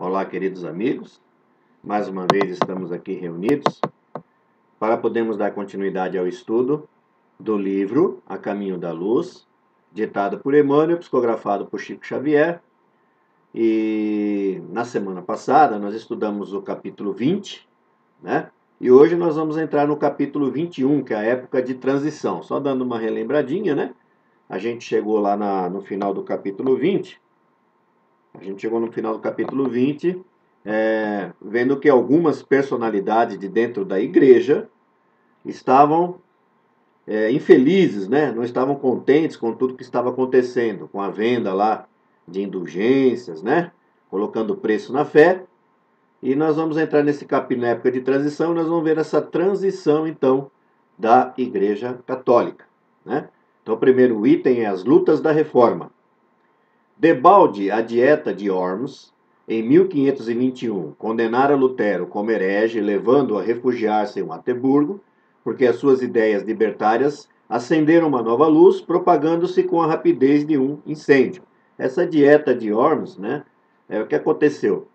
Olá, queridos amigos. Mais uma vez estamos aqui reunidos para podermos dar continuidade ao estudo do livro A Caminho da Luz, ditado por Emmanuel, psicografado por Chico Xavier. E na semana passada nós estudamos o capítulo 20, né? E hoje nós vamos entrar no capítulo 21, que é a época de transição. Só dando uma relembradinha, né? A gente chegou lá no final do capítulo 20. A gente chegou no final do capítulo 20, vendo que algumas personalidades de dentro da igreja estavam infelizes, né? Não estavam contentes com tudo que estava acontecendo, com a venda lá de indulgências, né? Colocando preço na fé. E nós vamos entrar nesse capítulo na época de transição, e nós vamos ver essa transição, então, da Igreja Católica, né? Então, o primeiro item é as lutas da reforma. Debalde a Dieta de Worms, em 1521, condenara Lutero como herege, levando-o a refugiar-se em Waterburgo, porque as suas ideias libertárias acenderam uma nova luz, propagando-se com a rapidez de um incêndio. Essa Dieta de Worms, né, o que aconteceu?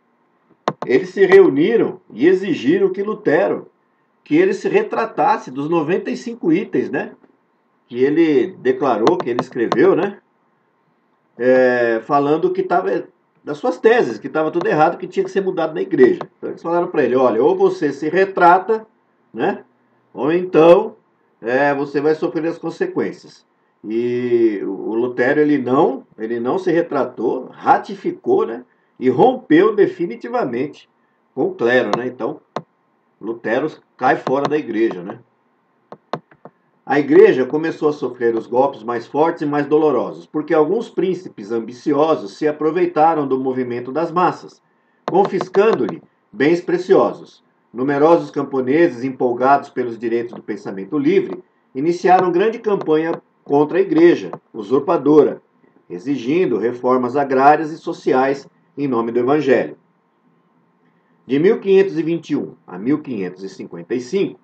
Eles se reuniram e exigiram que Lutero, que ele se retratasse dos 95 itens, né, que ele declarou, que ele escreveu, né, falando que estava das suas teses, que estava tudo errado, que tinha que ser mudado na igreja. Então eles falaram para ele, olha, ou você se retrata, né, ou então você vai sofrer as consequências. E o Lutero ele não se retratou, ratificou, né, e rompeu definitivamente com o clero, né? Então Lutero cai fora da igreja, né? A igreja começou a sofrer os golpes mais fortes e mais dolorosos, porque alguns príncipes ambiciosos se aproveitaram do movimento das massas, confiscando-lhe bens preciosos. Numerosos camponeses, empolgados pelos direitos do pensamento livre, iniciaram grande campanha contra a igreja usurpadora, exigindo reformas agrárias e sociais em nome do Evangelho. De 1521 a 1555,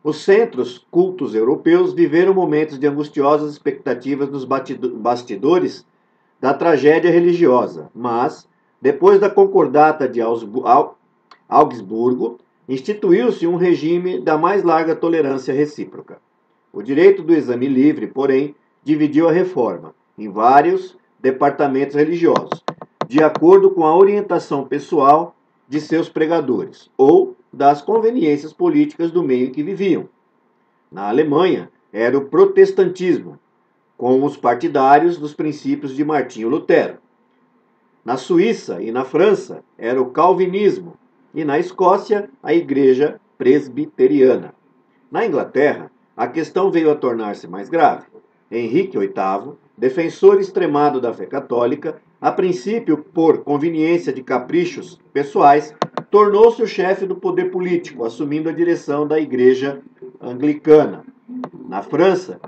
os centros cultos europeus viveram momentos de angustiosas expectativas nos bastidores da tragédia religiosa, mas, depois da Concordata de Augsburgo, instituiu-se um regime da mais larga tolerância recíproca. O direito do exame livre, porém, dividiu a reforma em vários departamentos religiosos, de acordo com a orientação pessoal de seus pregadores, ou das conveniências políticas do meio em que viviam. Na Alemanha, era o protestantismo, com os partidários dos princípios de Martinho Lutero. Na Suíça e na França, era o calvinismo, e na Escócia, a igreja presbiteriana. Na Inglaterra, a questão veio a tornar-se mais grave. Henrique VIII, defensor extremado da fé católica, a princípio por conveniência de caprichos pessoais, tornou-se o chefe do poder político, assumindo a direção da igreja anglicana. Na França,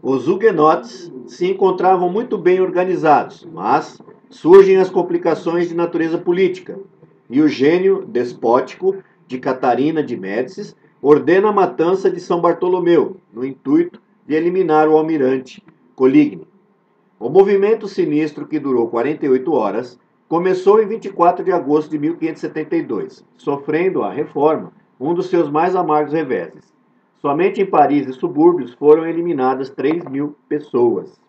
os huguenotes se encontravam muito bem organizados, mas surgem as complicações de natureza política, e o gênio despótico de Catarina de Médicis ordena a matança de São Bartolomeu, no intuito de eliminar o almirante Coligny. O movimento sinistro, que durou 48 horas, começou em 24 de agosto de 1572, sofrendo a reforma um dos seus mais amargos reveses. Somente em Paris e subúrbios foram eliminadas 3.000 pessoas.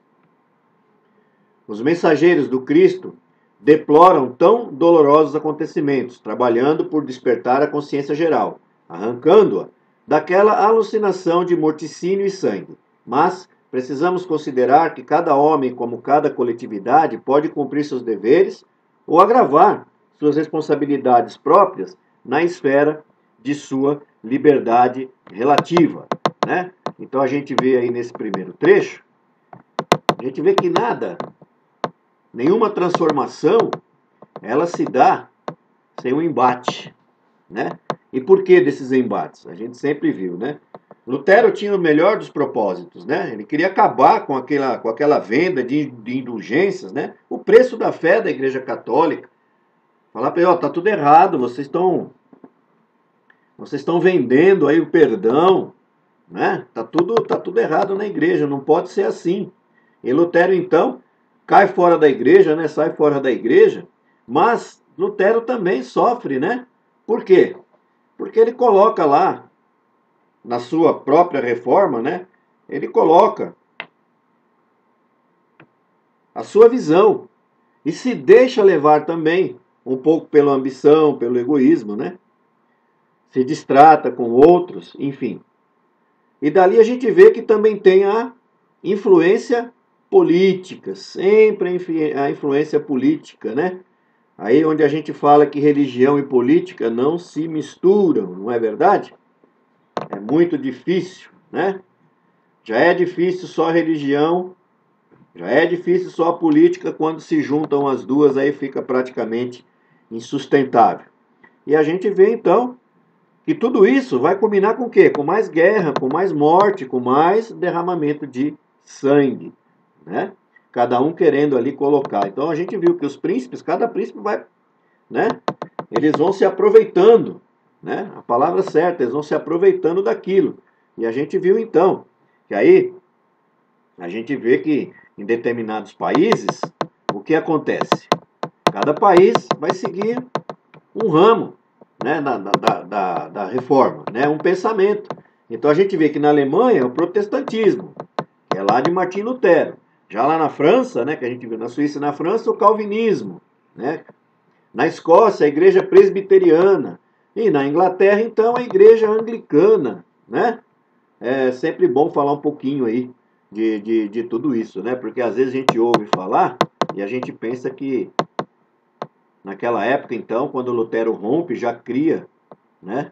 Os mensageiros do Cristo deploram tão dolorosos acontecimentos, trabalhando por despertar a consciência geral, arrancando-a daquela alucinação de morticínio e sangue. Mas precisamos considerar que cada homem, como cada coletividade, pode cumprir seus deveres ou agravar suas responsabilidades próprias na esfera de sua liberdade relativa, né? Então a gente vê aí nesse primeiro trecho, a gente vê que nenhuma transformação, ela se dá sem um embate, né? E por que desses embates? A gente sempre viu, né? Lutero tinha o melhor dos propósitos, né? Ele queria acabar com aquela venda de indulgências, né? O preço da fé da Igreja Católica. Falar para ele, ó, tá tudo errado, vocês estão vendendo aí o perdão, né? Tá tudo errado na igreja, não pode ser assim. E Lutero, então, cai fora da igreja, né? Sai fora da igreja, mas Lutero também sofre, né? Por quê? Porque ele coloca lá, na sua própria reforma, né? Ele coloca a sua visão e se deixa levar também um pouco pela ambição, pelo egoísmo, né? Se distrata com outros, enfim. E dali a gente vê que também tem a influência política, sempre a influência política, né? Aí onde a gente fala que religião e política não se misturam, não é verdade? É muito difícil, né? Já é difícil só a religião, já é difícil só a política, quando se juntam as duas, aí fica praticamente insustentável. E a gente vê então que tudo isso vai combinar com o quê? Com mais guerra, com mais morte, com mais derramamento de sangue, né? Cada um querendo ali colocar. Então a gente viu que os príncipes, cada príncipe vai, né? Eles vão se aproveitando, né? A palavra certa, eles vão se aproveitando daquilo. E a gente viu então que aí a gente vê que em determinados países o que acontece? Cada país vai seguir um ramo, né, da reforma, né, um pensamento. Então a gente vê que na Alemanha é o protestantismo, que é lá de Martim Lutero. Já lá na França, né, que a gente viu na Suíça e na França, o calvinismo, né? Na Escócia, a igreja presbiteriana. E na Inglaterra, então, a igreja anglicana, né? É sempre bom falar um pouquinho aí de tudo isso, né? Porque às vezes a gente ouve falar e a gente pensa que naquela época, então, quando Lutero rompe, já cria, né?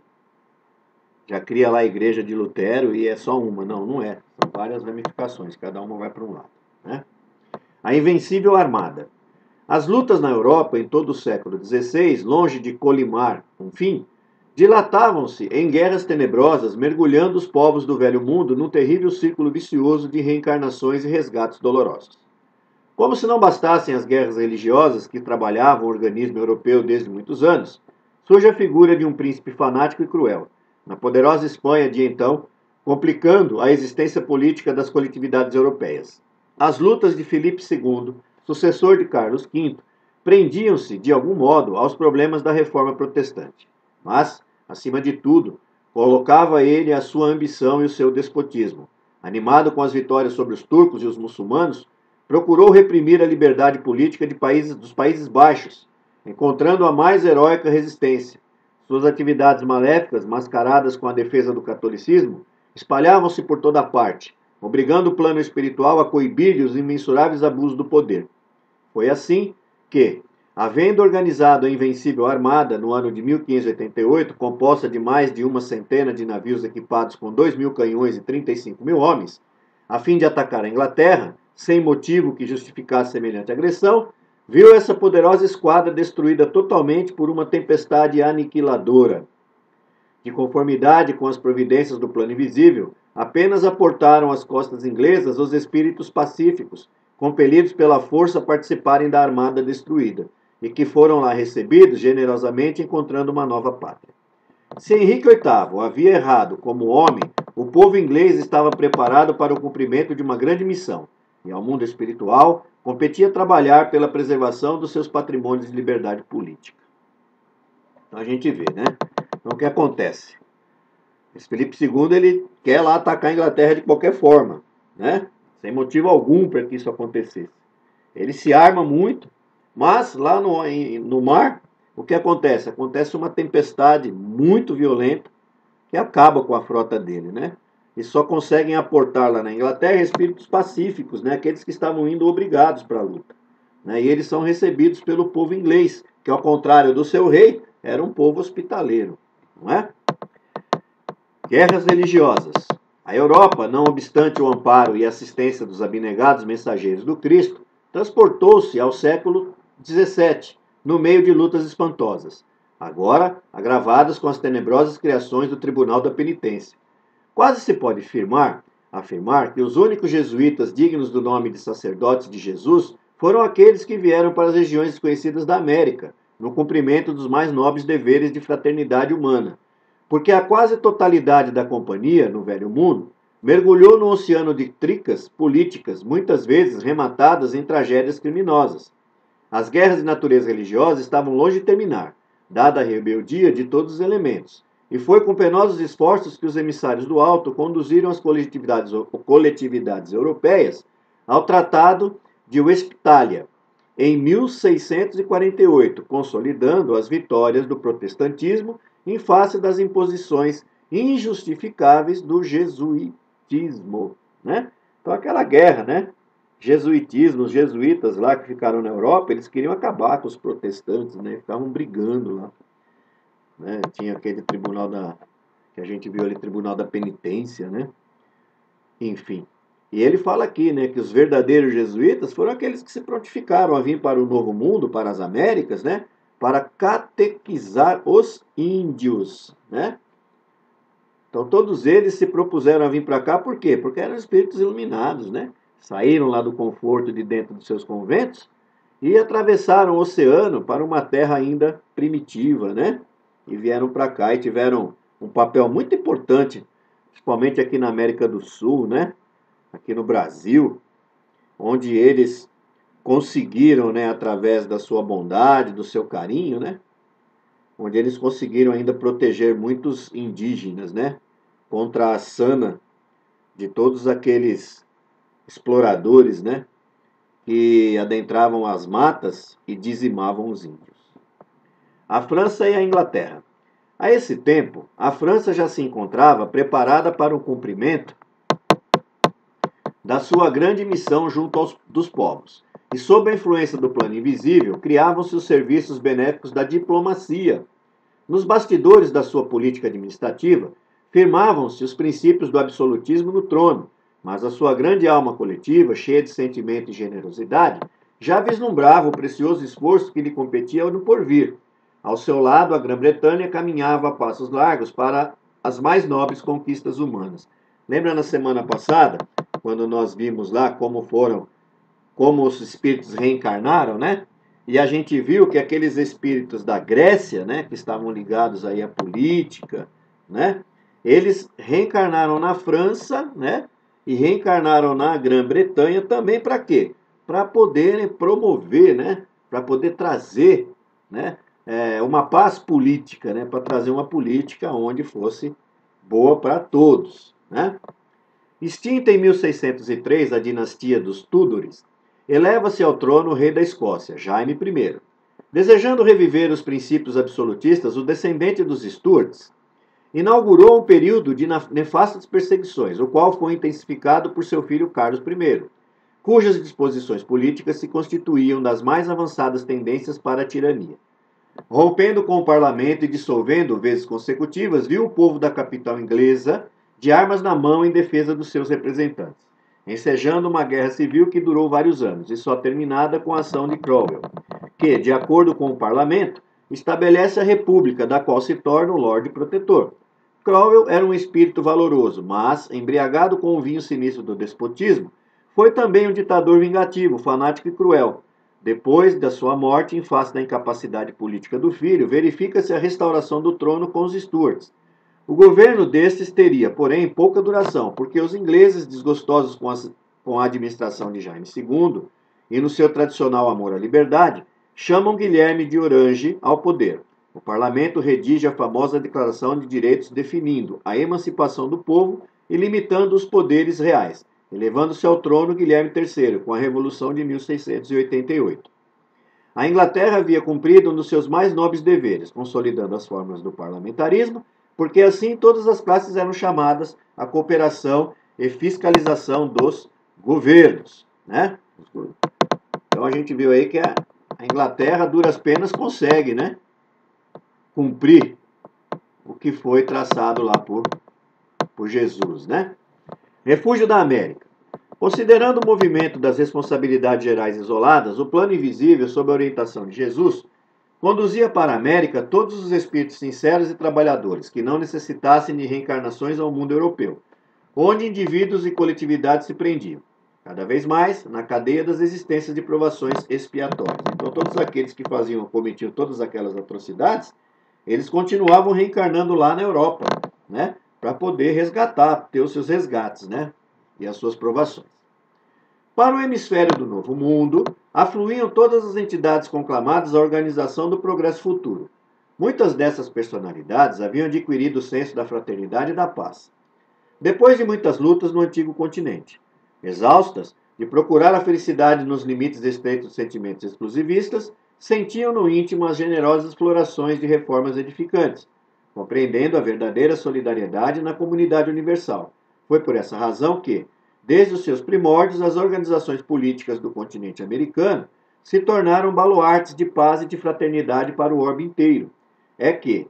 Já cria lá a igreja de Lutero e é só uma. Não, não é. São várias ramificações, cada uma vai para um lado, né? A Invencível Armada. As lutas na Europa em todo o século XVI, longe de colimar um fim, dilatavam-se em guerras tenebrosas, mergulhando os povos do Velho Mundo num terrível círculo vicioso de reencarnações e resgates dolorosos. Como se não bastassem as guerras religiosas que trabalhavam o organismo europeu desde muitos anos, surge a figura de um príncipe fanático e cruel, na poderosa Espanha de então, complicando a existência política das coletividades europeias. As lutas de Filipe II, sucessor de Carlos V, prendiam-se, de algum modo, aos problemas da reforma protestante. Mas, acima de tudo, colocava ele a sua ambição e o seu despotismo. Animado com as vitórias sobre os turcos e os muçulmanos, procurou reprimir a liberdade política dos Países Baixos, encontrando a mais heróica resistência. Suas atividades maléficas, mascaradas com a defesa do catolicismo, espalhavam-se por toda parte, obrigando o plano espiritual a coibir os imensuráveis abusos do poder. Foi assim que, havendo organizado a Invencível Armada no ano de 1588, composta de mais de uma centena de navios equipados com 2.000 canhões e 35.000 homens, a fim de atacar a Inglaterra, sem motivo que justificasse semelhante agressão, viu essa poderosa esquadra destruída totalmente por uma tempestade aniquiladora. De conformidade com as providências do plano invisível, apenas aportaram às costas inglesas os espíritos pacíficos, compelidos pela força a participarem da armada destruída, e que foram lá recebidos generosamente, encontrando uma nova pátria. Se Henrique VIII havia errado como homem, o povo inglês estava preparado para o cumprimento de uma grande missão, e ao mundo espiritual competia trabalhar pela preservação dos seus patrimônios de liberdade política. Então a gente vê, né? Então o que acontece? Esse Filipe II, ele quer lá atacar a Inglaterra de qualquer forma, né? Sem motivo algum para que isso acontecesse. Ele se arma muito, mas lá no mar, o que acontece? Acontece uma tempestade muito violenta que acaba com a frota dele, né? E só conseguem aportar lá na Inglaterra espíritos pacíficos, né? Aqueles que estavam indo obrigados para a luta, né? E eles são recebidos pelo povo inglês, que ao contrário do seu rei, era um povo hospitaleiro, não é? Guerras religiosas. A Europa, não obstante o amparo e assistência dos abnegados mensageiros do Cristo, transportou-se ao século XVII, no meio de lutas espantosas, agora agravadas com as tenebrosas criações do Tribunal da Penitência. Quase se pode afirmar que os únicos jesuítas dignos do nome de sacerdotes de Jesus foram aqueles que vieram para as regiões desconhecidas da América, no cumprimento dos mais nobres deveres de fraternidade humana, porque a quase totalidade da companhia, no Velho Mundo, mergulhou no oceano de tricas políticas, muitas vezes rematadas em tragédias criminosas. As guerras de natureza religiosa estavam longe de terminar, dada a rebeldia de todos os elementos, e foi com penosos esforços que os emissários do Alto conduziram as coletividades europeias ao Tratado de Westphalia, em 1648, consolidando as vitórias do protestantismo em face das imposições injustificáveis do jesuitismo, né? Então aquela guerra, né? Jesuitismo, os jesuítas lá que ficaram na Europa, eles queriam acabar com os protestantes, né? Ficavam brigando lá, né? Tinha aquele tribunal que a gente viu ali, tribunal da penitência, né? Enfim. E ele fala aqui, né, que os verdadeiros jesuítas foram aqueles que se prontificaram a vir para o Novo Mundo, para as Américas, né? Para catequizar os índios, né? Então todos eles se propuseram a vir para cá, por quê? Porque eram espíritos iluminados, né? Saíram lá do conforto de dentro dos seus conventos e atravessaram o oceano para uma terra ainda primitiva, né? E vieram para cá e tiveram um papel muito importante, principalmente aqui na América do Sul, né? Aqui no Brasil, onde eles conseguiram, né, através da sua bondade, do seu carinho, né? Onde eles conseguiram ainda proteger muitos indígenas, né? Contra a sana de todos aqueles exploradores, né? Que adentravam as matas e dizimavam os índios. A França e a Inglaterra. A esse tempo, a França já se encontrava preparada para o cumprimento da sua grande missão junto dos povos. E sob a influência do plano invisível, criavam-se os serviços benéficos da diplomacia. Nos bastidores da sua política administrativa, firmavam-se os princípios do absolutismo no trono, mas a sua grande alma coletiva, cheia de sentimento e generosidade, já vislumbrava o precioso esforço que lhe competia no porvir. Ao seu lado, a Grã-Bretanha caminhava a passos largos para as mais nobres conquistas humanas. Lembra na semana passada, quando nós vimos lá como os espíritos reencarnaram, né? E a gente viu que aqueles espíritos da Grécia, né, que estavam ligados aí à política, né? Eles reencarnaram na França, né? E reencarnaram na Grã-Bretanha também para quê? Para poderem promover, né? Para poder trazer, né? Uma paz política, né? Para trazer uma política onde fosse boa para todos, né? Extinta em 1603 a dinastia dos Tudores, eleva-se ao trono o rei da Escócia, Jaime I. Desejando reviver os princípios absolutistas, o descendente dos Stuarts inaugurou um período de nefastas perseguições, o qual foi intensificado por seu filho Carlos I, cujas disposições políticas se constituíam das mais avançadas tendências para a tirania. Rompendo com o parlamento e dissolvendo vezes consecutivas, viu o povo da capital inglesa de armas na mão em defesa dos seus representantes, ensejando uma guerra civil que durou vários anos e só terminada com a ação de Cromwell, que, de acordo com o parlamento, estabelece a república, da qual se torna o Lorde Protetor. Cromwell era um espírito valoroso, mas, embriagado com o vinho sinistro do despotismo, foi também um ditador vingativo, fanático e cruel. Depois da sua morte, em face da incapacidade política do filho, verifica-se a restauração do trono com os Stuarts. O governo destes teria, porém, pouca duração, porque os ingleses, desgostosos com a administração de Jaime II e no seu tradicional amor à liberdade, chamam Guilherme de Orange ao poder. O parlamento redige a famosa Declaração de Direitos definindo a emancipação do povo e limitando os poderes reais, elevando-se ao trono Guilherme III, com a Revolução de 1688. A Inglaterra havia cumprido um dos seus mais nobres deveres, consolidando as formas do parlamentarismo, porque assim todas as classes eram chamadas à cooperação e fiscalização dos governos, né? Então a gente viu aí que a Inglaterra, a duras penas, consegue, né, cumprir o que foi traçado lá por Jesus, né? Refúgio da América. Considerando o movimento das responsabilidades gerais isoladas, o plano invisível, sob a orientação de Jesus, conduzia para a América todos os espíritos sinceros e trabalhadores, que não necessitassem de reencarnações ao mundo europeu, onde indivíduos e coletividades se prendiam, cada vez mais, na cadeia das existências de provações expiatórias. Então, todos aqueles que cometiam todas aquelas atrocidades, eles continuavam reencarnando lá na Europa, né, para poder resgatar, ter os seus resgates, né, e as suas provações. Para o hemisfério do Novo Mundo, afluíam todas as entidades conclamadas à Organização do Progresso Futuro. Muitas dessas personalidades haviam adquirido o senso da fraternidade e da paz, depois de muitas lutas no antigo continente. Exaustas de procurar a felicidade nos limites estreitos dos sentimentos exclusivistas, sentiam no íntimo as generosas explorações de reformas edificantes, compreendendo a verdadeira solidariedade na comunidade universal. Foi por essa razão que, desde os seus primórdios, as organizações políticas do continente americano se tornaram baluartes de paz e de fraternidade para o orbe inteiro. É que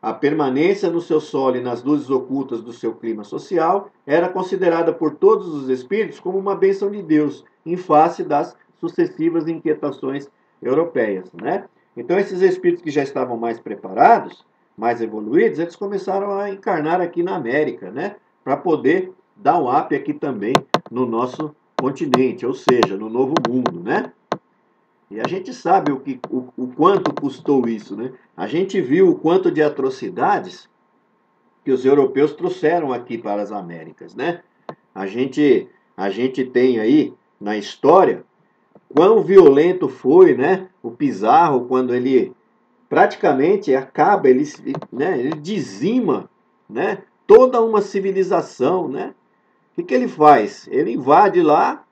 a permanência no seu solo e nas luzes ocultas do seu clima social era considerada por todos os espíritos como uma bênção de Deus, em face das sucessivas inquietações europeias, né? Então, esses espíritos que já estavam mais preparados, mais evoluídos, eles começaram a encarnar aqui na América, né? Para poder dar um up aqui também no nosso continente, ou seja, no Novo Mundo, né? E a gente sabe o quanto custou isso, né? A gente viu o quanto de atrocidades que os europeus trouxeram aqui para as Américas, né? A gente tem aí na história quão violento foi, né? O Pizarro, quando ele praticamente acaba, ele dizima, né? Toda uma civilização, né? O que ele faz? Ele invade lá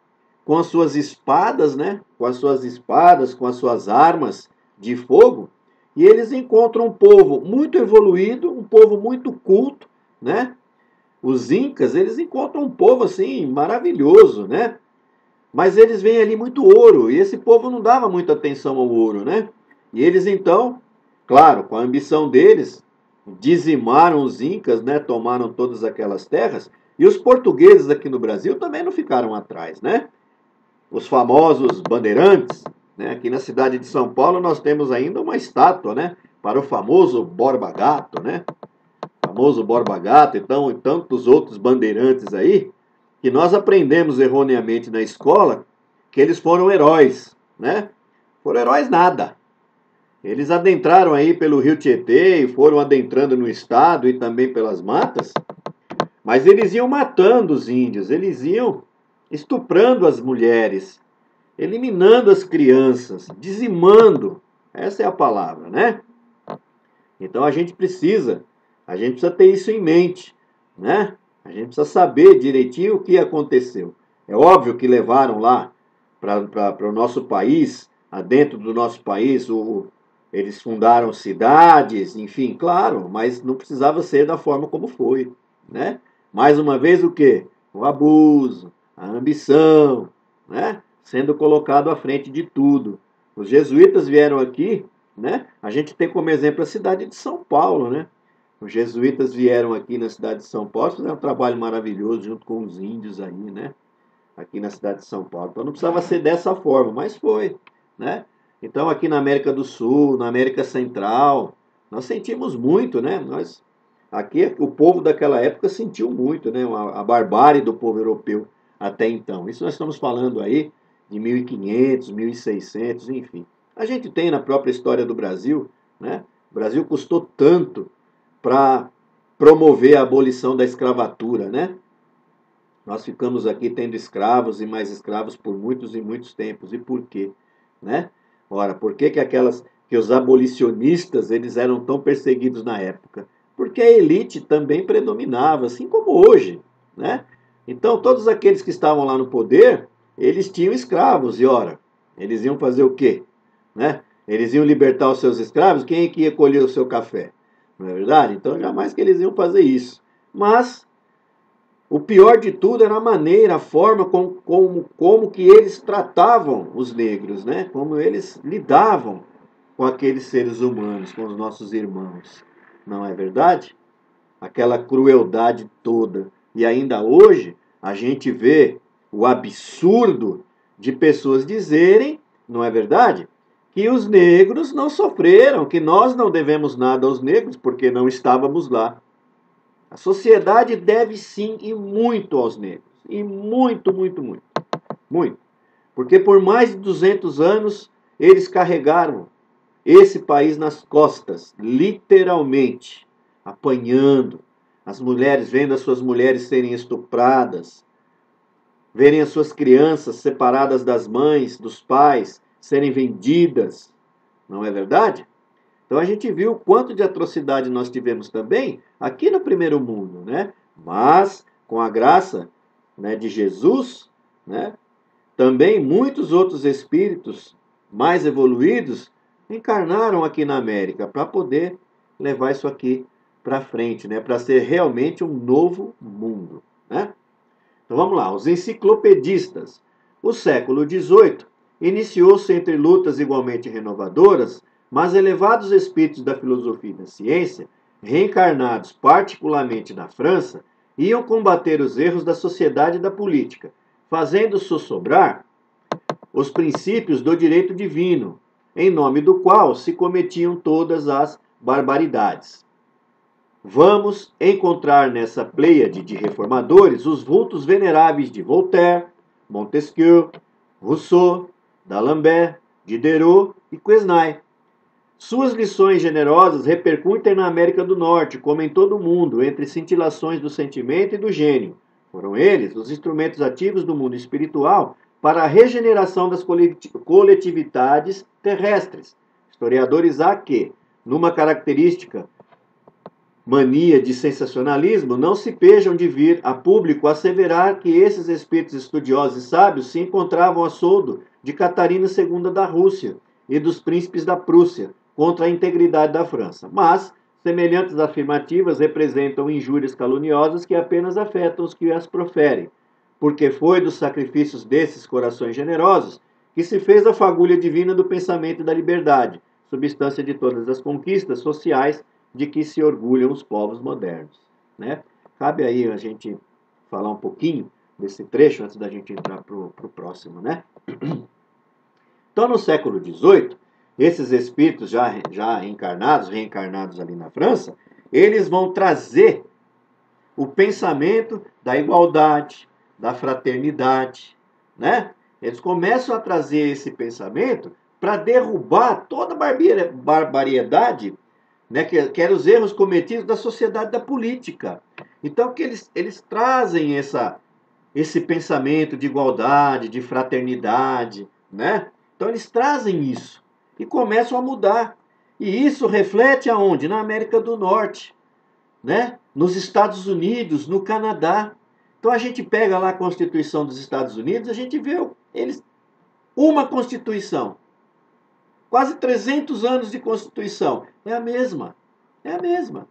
com as suas espadas, né? Com as suas espadas, com as suas armas de fogo, e eles encontram um povo muito evoluído, um povo muito culto, né? Os incas, eles encontram um povo assim maravilhoso, né? Mas eles veem ali muito ouro, e esse povo não dava muita atenção ao ouro, né? E eles então, claro, com a ambição deles, dizimaram os incas, né? Tomaram todas aquelas terras, e os portugueses aqui no Brasil também não ficaram atrás, né? Os famosos bandeirantes, né? Aqui na cidade de São Paulo nós temos ainda uma estátua, né? Para o famoso Borba Gato, né? O famoso Borba Gato, então, e tantos outros bandeirantes aí, que nós aprendemos erroneamente na escola que eles foram heróis, né? Foram heróis nada. Eles adentraram aí pelo Rio Tietê e foram adentrando no estado e também pelas matas, mas eles iam matando os índios, eles iam estuprando as mulheres, eliminando as crianças, dizimando. Essa é a palavra, né? Então a gente precisa ter isso em mente, né? A gente precisa saber direitinho o que aconteceu. É óbvio que levaram lá para o nosso país, dentro do nosso país, eles fundaram cidades, enfim, claro, mas não precisava ser da forma como foi, né? Mais uma vez o quê? O abuso, a ambição, né? Sendo colocado à frente de tudo. Os jesuítas vieram aqui, né? A gente tem como exemplo a cidade de São Paulo, né? Os jesuítas vieram aqui na cidade de São Paulo, fizeram um trabalho maravilhoso junto com os índios aí, né? Aqui na cidade de São Paulo. Então não precisava ser dessa forma, mas foi, né? Então aqui na América do Sul, na América Central, nós sentimos muito, né? Aqui o povo daquela época sentiu muito, né? A barbárie do povo europeu até então. Isso nós estamos falando aí de 1500, 1600, enfim. A gente tem na própria história do Brasil, né? O Brasil custou tanto para promover a abolição da escravatura, né? Nós ficamos aqui tendo escravos e mais escravos por muitos e muitos tempos. E por quê? Né? Ora, por que que os abolicionistas eles eram tão perseguidos na época? Porque a elite também predominava, assim como hoje, né? Então, todos aqueles que estavam lá no poder, eles tinham escravos, e ora, eles iam fazer o quê? Né? Eles iam libertar os seus escravos, quem é que ia colher o seu café? Não é verdade? Então, jamais que eles iam fazer isso. Mas o pior de tudo era a maneira, a forma como que eles tratavam os negros, né? Como eles lidavam com aqueles seres humanos, com os nossos irmãos. Não é verdade? Aquela crueldade toda. E ainda hoje a gente vê o absurdo de pessoas dizerem, não é verdade? Que os negros não sofreram, que nós não devemos nada aos negros porque não estávamos lá. A sociedade deve sim e muito aos negros. E muito, muito, muito. Muito. Porque por mais de 200 anos eles carregaram esse país nas costas, literalmente, apanhando. As mulheres, vendo as suas mulheres serem estupradas, verem as suas crianças separadas das mães, dos pais, serem vendidas. Não é verdade? Então a gente viu o quanto de atrocidade nós tivemos também aqui no primeiro mundo, né? Mas com a graça, né, de Jesus, né, também muitos outros espíritos mais evoluídos encarnaram aqui na América para poder levar isso aqui para frente, né, para ser realmente um novo mundo, né? Então vamos lá, os enciclopedistas. O século XVIII iniciou-se entre lutas igualmente renovadoras, mas elevados espíritos da filosofia e da ciência, reencarnados particularmente na França, iam combater os erros da sociedade e da política, fazendo sossobrar os princípios do direito divino, em nome do qual se cometiam todas as barbaridades. Vamos encontrar nessa pleiade de reformadores os vultos veneráveis de Voltaire, Montesquieu, Rousseau, D'Alembert, Diderot e Quesnay. Suas lições generosas repercutem na América do Norte, como em todo o mundo, entre cintilações do sentimento e do gênio. Foram eles os instrumentos ativos do mundo espiritual para a regeneração das coletividades terrestres. Historiadores há que, numa característica mania de sensacionalismo, não se pejam de vir a público asseverar que esses espíritos estudiosos e sábios se encontravam a soldo de Catarina II da Rússia e dos príncipes da Prússia contra a integridade da França. Mas semelhantes afirmativas representam injúrias caluniosas que apenas afetam os que as proferem, porque foi dos sacrifícios desses corações generosos que se fez a fagulha divina do pensamento e da liberdade, substância de todas as conquistas sociais de que se orgulham os povos modernos, né? Cabe aí a gente falar um pouquinho desse trecho antes da gente entrar para o próximo, né? Então, no século XVIII, esses espíritos já encarnados, reencarnados ali na França, eles vão trazer o pensamento da igualdade, da fraternidade, né? Eles começam a trazer esse pensamento para derrubar toda a barbaridade, né, que eram os erros cometidos da sociedade da política. Então, que eles trazem esse pensamento de igualdade, de fraternidade, né? Então, eles trazem isso e começam a mudar. E isso reflete aonde? Na América do Norte, né? Nos Estados Unidos, no Canadá. Então, a gente pega lá a Constituição dos Estados Unidos, a gente vê eles uma Constituição. Quase 300 anos de Constituição. É a mesma. É a mesma.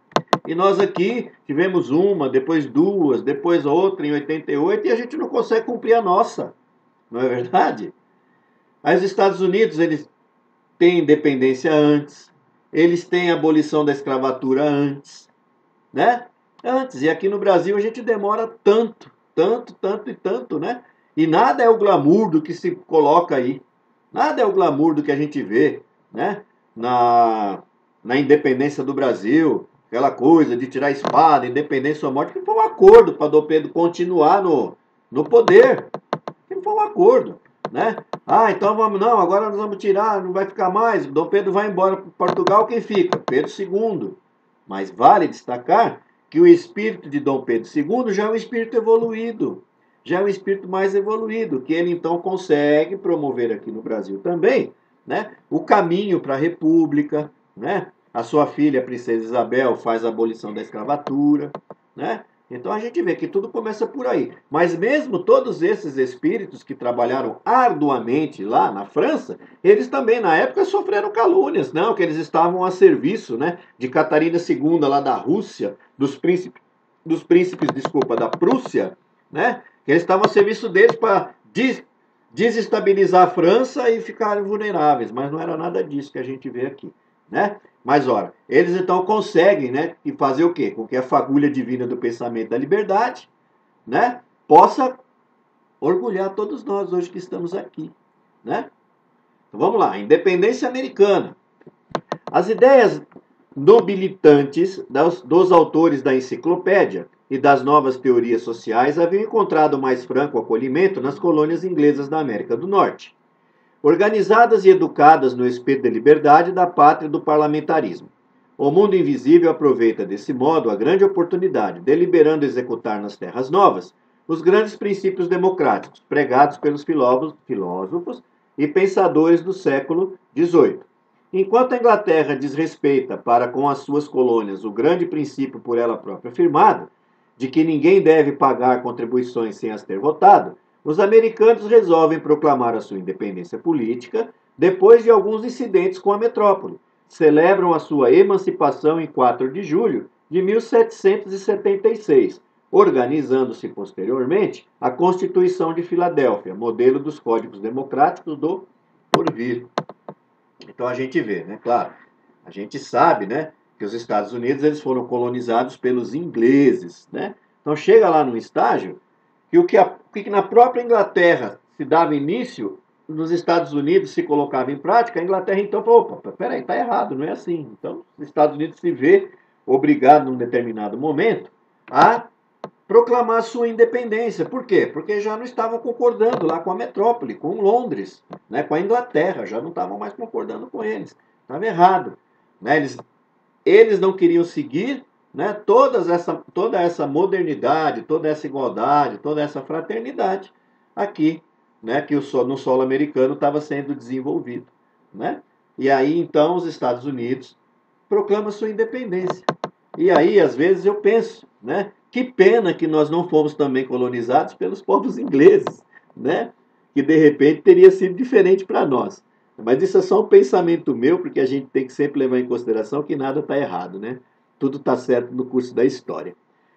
E nós aqui tivemos uma, depois duas, depois outra em 88 e a gente não consegue cumprir a nossa. Não é verdade? Aí os Estados Unidos, eles têm independência antes. Eles têm a abolição da escravatura antes. Né? Antes. E aqui no Brasil a gente demora tanto, né? E nada é o glamour do que se coloca aí. Nada é o glamour do que a gente vê, né? Na independência do Brasil, aquela coisa de tirar a espada, independência ou morte, que foi um acordo para Dom Pedro continuar no poder. Que foi um acordo, né? Ah, então vamos, não, agora nós vamos tirar, não vai ficar mais. Dom Pedro vai embora para Portugal, quem fica? Pedro II. Mas vale destacar que o espírito de Dom Pedro II já é um espírito evoluído. Já é um espírito mais evoluído, que ele então consegue promover aqui no Brasil também, né, o caminho para a República, né? A sua filha, a princesa Isabel, faz a abolição da escravatura, né? Então a gente vê que tudo começa por aí. Mas mesmo todos esses espíritos que trabalharam arduamente lá na França, eles também na época sofreram calúnias, não, que eles estavam a serviço, né, de Catarina II lá da Rússia, dos príncipes, da Prússia, né? Que eles estavam a serviço deles para desestabilizar a França e ficarem vulneráveis. Mas não era nada disso que a gente vê aqui, né? Mas, ora, eles então conseguem, né, e fazer o quê? Com que a fagulha divina do pensamento da liberdade, né, possa orgulhar todos nós hoje que estamos aqui, né? Então, vamos lá, independência americana. As ideias nobilitantes dos autores da enciclopédia e das novas teorias sociais haviam encontrado mais franco acolhimento nas colônias inglesas da América do Norte, organizadas e educadas no espírito da liberdade da pátria do parlamentarismo. O mundo invisível aproveita desse modo a grande oportunidade, deliberando executar nas terras novas os grandes princípios democráticos pregados pelos filósofos e pensadores do século XVIII. Enquanto a Inglaterra desrespeita para com as suas colônias o grande princípio por ela própria afirmado, de que ninguém deve pagar contribuições sem as ter votado, os americanos resolvem proclamar a sua independência política depois de alguns incidentes com a metrópole. Celebram a sua emancipação em 4 de julho de 1776, organizando-se posteriormente a Constituição de Filadélfia, modelo dos códigos democráticos do porvir. Então a gente vê, né? Claro, a gente sabe, né, que os Estados Unidos eles foram colonizados pelos ingleses, né? Então chega lá num estágio que o que na própria Inglaterra se dava início, nos Estados Unidos se colocava em prática, a Inglaterra então falou, opa, peraí, está errado, não é assim. Então os Estados Unidos se vê obrigado num determinado momento a proclamar sua independência. Por quê? Porque já não estavam concordando lá com a metrópole, com Londres, né, com a Inglaterra, já não estavam mais concordando com eles. Estava errado. Né? Eles não queriam seguir, né, toda essa modernidade, toda essa igualdade, toda essa fraternidade aqui, né, que no solo americano estava sendo desenvolvido. Né? E aí, então, os Estados Unidos proclamam sua independência. E aí, às vezes, eu penso, né, que pena que nós não fomos também colonizados pelos povos ingleses, né, que de repente teria sido diferente para nós. Mas isso é só um pensamento meu, porque a gente tem que sempre levar em consideração que nada está errado, né? Tudo está certo no curso da história.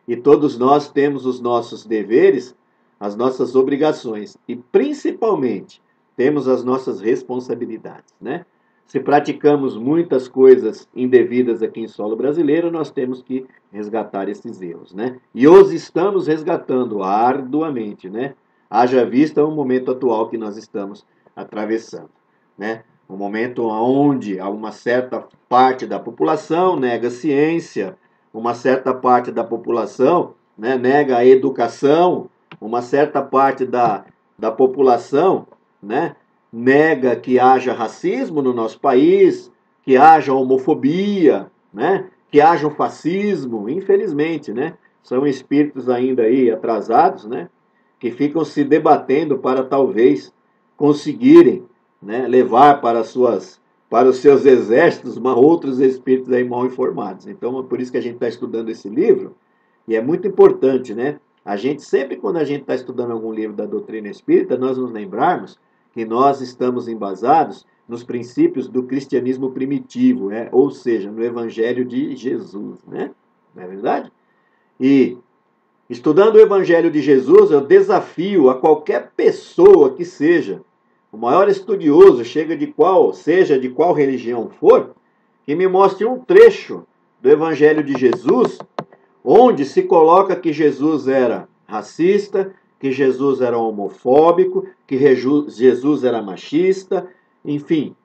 E todos nós temos os nossos deveres, as nossas obrigações e, principalmente, temos as nossas responsabilidades, né? Se praticamos muitas coisas indevidas aqui em solo brasileiro, nós temos que resgatar esses erros, né? E os estamos resgatando arduamente, né? Haja vista o momento atual que nós estamos atravessando, né? Um momento onde uma certa parte da população nega a ciência, uma certa parte da população, né, nega a educação, uma certa parte da população, né, nega que haja racismo no nosso país, que haja homofobia, né, que haja o fascismo, infelizmente, né, são espíritos ainda aí atrasados, né, que ficam se debatendo para talvez conseguirem, né, levar para os seus exércitos outros espíritos aí mal informados. Então, é por isso que a gente está estudando esse livro, e é muito importante, né? A gente, sempre quando a gente está estudando algum livro da doutrina espírita, nós nos lembrarmos que nós estamos embasados nos princípios do cristianismo primitivo, né? Ou seja, no Evangelho de Jesus, né? Não é verdade? E, estudando o Evangelho de Jesus, eu desafio a qualquer pessoa que seja o maior estudioso, seja de qual religião for, que me mostre um trecho do Evangelho de Jesus, onde se coloca que Jesus era racista, que Jesus era homofóbico, que Jesus era machista, enfim.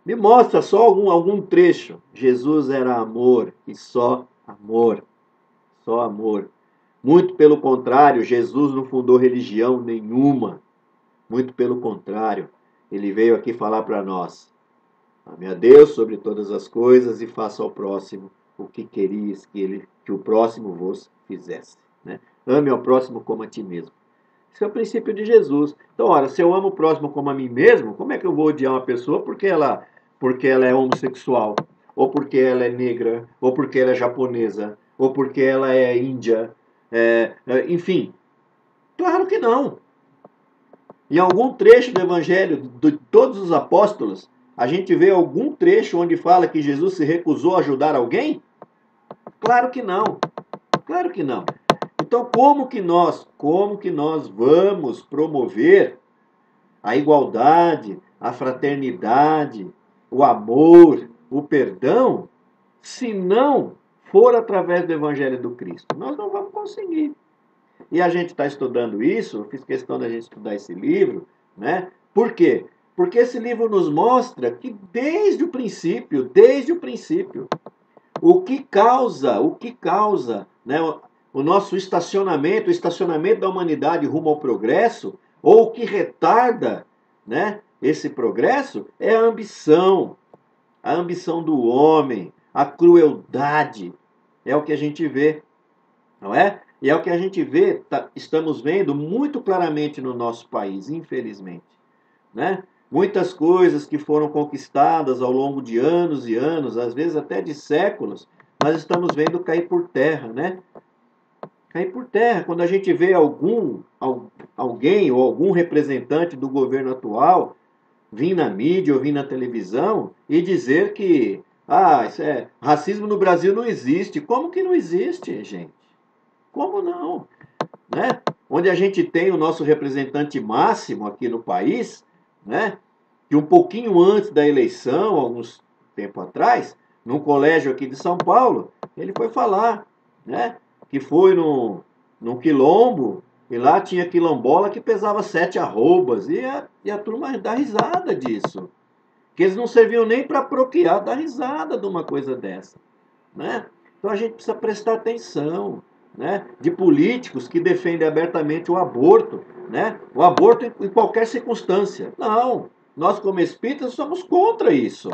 Me mostra só algum trecho. Jesus era amor e só amor. Só amor. Muito pelo contrário, Jesus não fundou religião nenhuma. Muito pelo contrário, ele veio aqui falar para nós: ame a Deus sobre todas as coisas e faça ao próximo o que querias que o próximo vos fizesse. Né? Ame ao próximo como a ti mesmo. Esse é o princípio de Jesus. Então, ora, se eu amo o próximo como a mim mesmo, como é que eu vou odiar uma pessoa porque ela é homossexual, ou porque ela é negra, ou porque ela é japonesa, ou porque ela é índia, enfim? Claro que não. Em algum trecho do Evangelho de todos os apóstolos, a gente vê algum trecho onde fala que Jesus se recusou a ajudar alguém? Claro que não. Claro que não. Então, como que nós vamos promover a igualdade, a fraternidade, o amor, o perdão, se não for através do Evangelho do Cristo? Nós não vamos conseguir. E a gente está estudando isso, eu fiz questão da gente estudar esse livro, né? Por quê? Porque esse livro nos mostra que desde o princípio, o que causa, né, o nosso estacionamento, o estacionamento da humanidade rumo ao progresso, ou o que retarda, né, esse progresso, é a ambição do homem, a crueldade, é o que a gente vê, não é? E é o que a gente vê, estamos vendo muito claramente no nosso país, infelizmente, né? Muitas coisas que foram conquistadas ao longo de anos e anos, às vezes até de séculos, nós estamos vendo cair por terra, né? Cair por terra. Quando a gente vê alguém ou algum representante do governo atual vir na mídia ou vir na televisão e dizer que isso racismo no Brasil não existe. Como que não existe, gente? Como não? Né? Onde a gente tem o nosso representante máximo aqui no país, né? Que um pouquinho antes da eleição, alguns tempo atrás, num colégio aqui de São Paulo, ele foi falar, né? Que foi num quilombo, e lá tinha quilombola que pesava 7 arrobas, e a turma dá risada disso. Que eles não serviam nem para procriar, dá risada de uma coisa dessa, né? Então a gente precisa prestar atenção, né? De políticos que defendem abertamente o aborto, né? O aborto em qualquer circunstância. Não, nós como espíritas somos contra isso,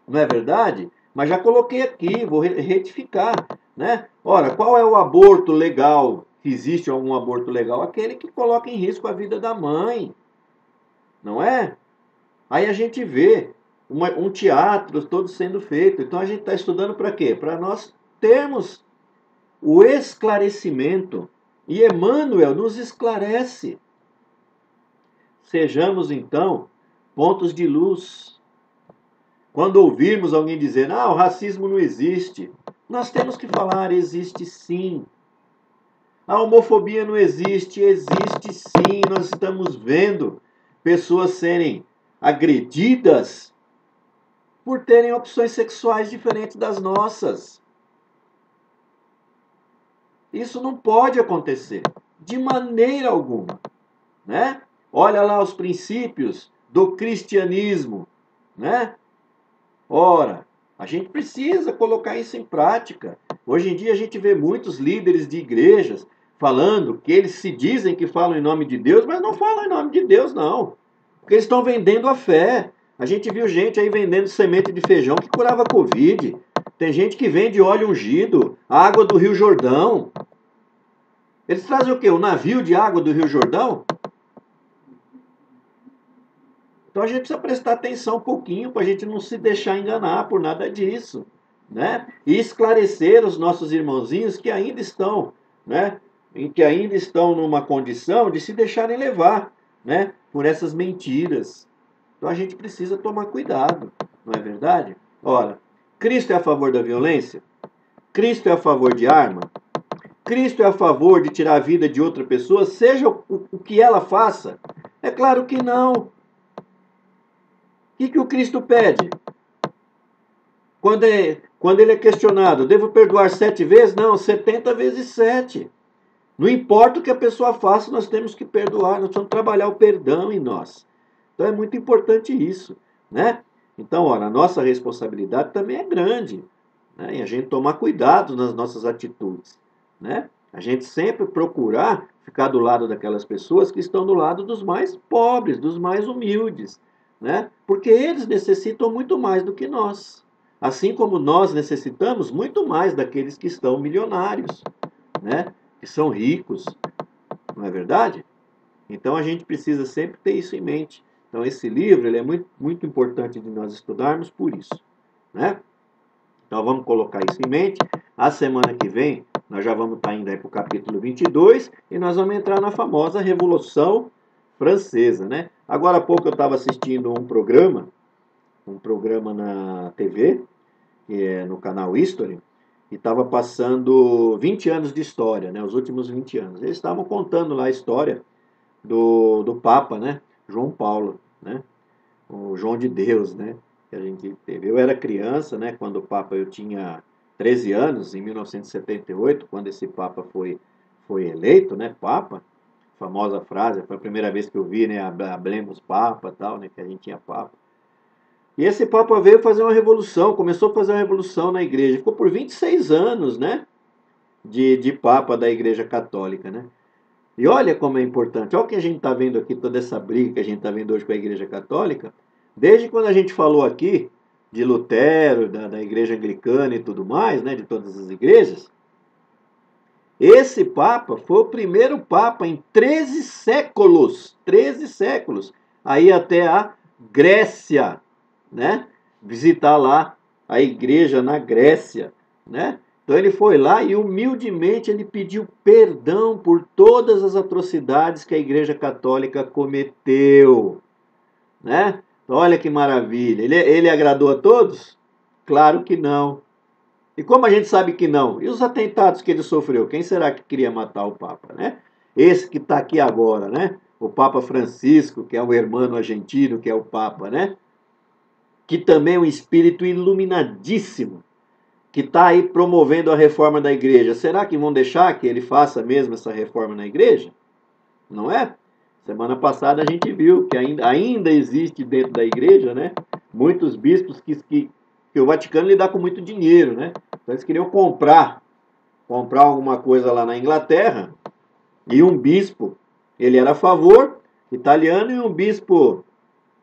não é verdade? Mas já coloquei aqui, vou retificar, né? Ora, qual é o aborto legal? Que existe algum aborto legal? Aquele que coloca em risco a vida da mãe, não é? Aí a gente vê um teatro todo sendo feito. Então a gente está estudando para quê? Para nós termos o esclarecimento. E Emmanuel nos esclarece. Sejamos, então, pontos de luz. Quando ouvirmos alguém dizer, o racismo não existe, nós temos que falar, existe sim. A homofobia não existe, existe sim. Nós estamos vendo pessoas serem agredidas por terem opções sexuais diferentes das nossas. Isso não pode acontecer, de maneira alguma, né? Olha lá os princípios do cristianismo, né? Ora, a gente precisa colocar isso em prática. Hoje em dia a gente vê muitos líderes de igrejas falando que eles se dizem que falam em nome de Deus, mas não falam em nome de Deus, não. Porque eles estão vendendo a fé. A gente viu gente aí vendendo semente de feijão que curava Covid. Tem gente que vende óleo ungido, água do Rio Jordão. Eles trazem o quê? O navio de água do Rio Jordão? Então a gente precisa prestar atenção um pouquinho para a gente não se deixar enganar por nada disso, né? E esclarecer os nossos irmãozinhos que ainda estão, né? Que ainda estão numa condição de se deixarem levar, né? Por essas mentiras. Então a gente precisa tomar cuidado, não é verdade? Ora, Cristo é a favor da violência? Cristo é a favor de arma? Cristo é a favor de tirar a vida de outra pessoa, seja o que ela faça? É claro que não. O que o Cristo pede? Quando ele é questionado, devo perdoar 7 vezes? Não, 70 vezes 7. Não importa o que a pessoa faça, nós temos que perdoar, nós precisamos trabalhar o perdão em nós. Então é muito importante isso, né? Então, ora, a nossa responsabilidade também é grande, né? E a gente tomar cuidado nas nossas atitudes, né? A gente sempre procurar ficar do lado daquelas pessoas que estão do lado dos mais pobres, dos mais humildes, né? Porque eles necessitam muito mais do que nós. Assim como nós necessitamos muito mais daqueles que estão milionários, né? Que são ricos, não é verdade? Então a gente precisa sempre ter isso em mente. Então esse livro ele é muito, muito importante de nós estudarmos por isso, né? Então vamos colocar isso em mente. A semana que vem nós já vamos estar indo aí para o capítulo 22 e nós vamos entrar na famosa Revolução Francesa, né? Agora há pouco eu estava assistindo um programa na TV, que é no canal History, e estava passando 20 anos de história, né? Os últimos 20 anos. Eles estavam contando lá a história do Papa, né? João Paulo, né? O João de Deus, né? Que a gente teve. Eu era criança, né? Quando o Papa, eu tinha 13 anos, em 1978, quando esse Papa foi eleito, né? Papa, famosa frase, foi a primeira vez que eu vi, né? Hablemos Papa, tal, né? Que a gente tinha Papa. E esse Papa veio fazer uma revolução, começou a fazer uma revolução na igreja. Ficou por 26 anos, né? De Papa da Igreja Católica, né? E olha como é importante. Olha o que a gente está vendo aqui, toda essa briga que a gente está vendo hoje com a Igreja Católica. Desde quando a gente falou aqui de Lutero, da Igreja Anglicana e tudo mais, né? De todas as igrejas. Esse Papa foi o primeiro Papa em 13 séculos, aí até a Grécia, né? Visitar lá a igreja na Grécia, né? Então ele foi lá e humildemente ele pediu perdão por todas as atrocidades que a Igreja Católica cometeu, né? Então, olha que maravilha. Ele agradou a todos? Claro que não. E como a gente sabe que não? E os atentados que ele sofreu? Quem será que queria matar o Papa, né? Esse que está aqui agora, né? O Papa Francisco, que é o hermano argentino, que é o Papa, né? Que também é um espírito iluminadíssimo, que está aí promovendo a reforma da igreja. Será que vão deixar que ele faça mesmo essa reforma na igreja? Não é? Semana passada a gente viu que ainda existe dentro da igreja, né? Muitos bispos que o Vaticano lhe dá com muito dinheiro, né? Então eles queriam comprar alguma coisa lá na Inglaterra, e um bispo, ele era a favor, italiano, e um bispo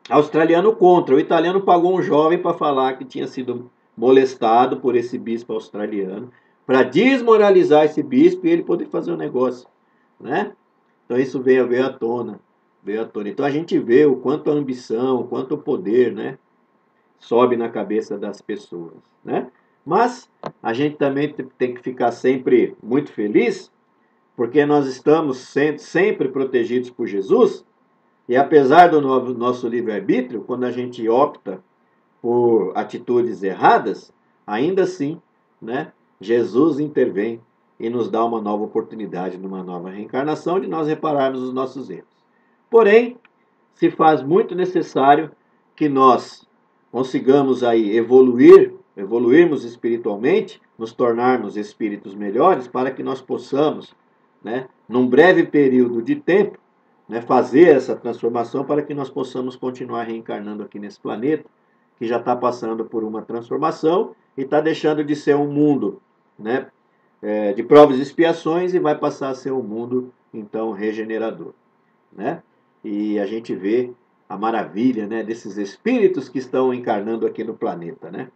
australiano contra. O italiano pagou um jovem para falar que tinha sido molestado por esse bispo australiano, para desmoralizar esse bispo e ele poder fazer o negócio, né? Então isso veio à tona, Então a gente vê o quanto a ambição, o quanto o poder, né, sobe na cabeça das pessoas, né? Mas a gente também tem que ficar sempre muito feliz, porque nós estamos sempre protegidos por Jesus, e apesar do nosso livre-arbítrio, quando a gente opta por atitudes erradas, ainda assim, né, Jesus intervém e nos dá uma nova oportunidade, numa nova reencarnação, de nós repararmos os nossos erros. Porém, se faz muito necessário que nós consigamos aí evoluirmos espiritualmente, nos tornarmos espíritos melhores, para que nós possamos, né, num breve período de tempo, né, fazer essa transformação para que nós possamos continuar reencarnando aqui nesse planeta, que já está passando por uma transformação e está deixando de ser um mundo, né, de provas e expiações, e vai passar a ser um mundo, então, regenerador, né? E a gente vê a maravilha, né, desses espíritos que estão encarnando aqui no planeta, né?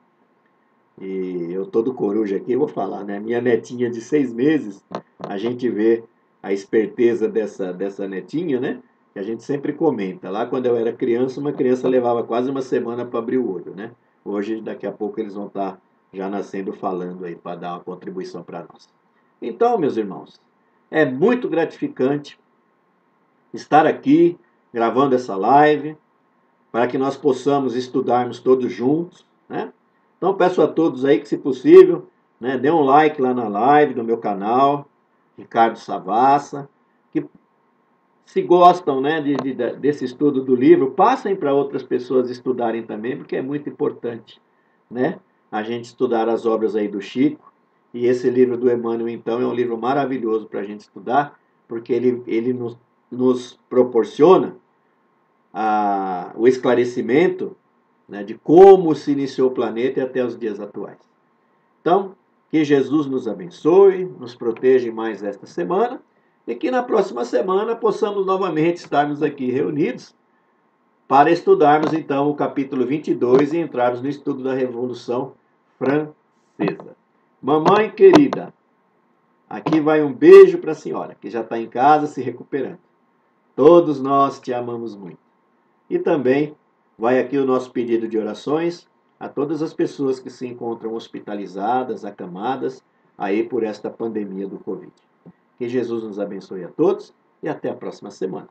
E eu todo coruja aqui, eu vou falar, né? Minha netinha de 6 meses, a gente vê a esperteza dessa netinha, né? Que a gente sempre comenta. Lá quando eu era criança, uma criança levava quase uma semana para abrir o olho, né? Hoje, daqui a pouco, eles vão estar já nascendo falando aí para dar uma contribuição para nós. Então, meus irmãos, é muito gratificante estar aqui gravando essa live para que nós possamos estudarmos todos juntos, né? Então peço a todos aí que, se possível, né, dê um like lá na live do meu canal, Ricardo Savassa, que se gostam, né, desse estudo do livro, passem para outras pessoas estudarem também, porque é muito importante, né, a gente estudar as obras aí do Chico, e esse livro do Emmanuel, então, é um livro maravilhoso para a gente estudar, porque ele nos proporciona o esclarecimento, né, de como se iniciou o planeta e até os dias atuais. Então, que Jesus nos abençoe, nos proteja mais esta semana, e que na próxima semana possamos novamente estarmos aqui reunidos para estudarmos então o capítulo 22 e entrarmos no estudo da Revolução Francesa. Mamãe querida, aqui vai um beijo para a senhora, que já está em casa se recuperando. Todos nós te amamos muito. E também vai aqui o nosso pedido de orações a todas as pessoas que se encontram hospitalizadas, acamadas, aí por esta pandemia do Covid. Que Jesus nos abençoe a todos e até a próxima semana.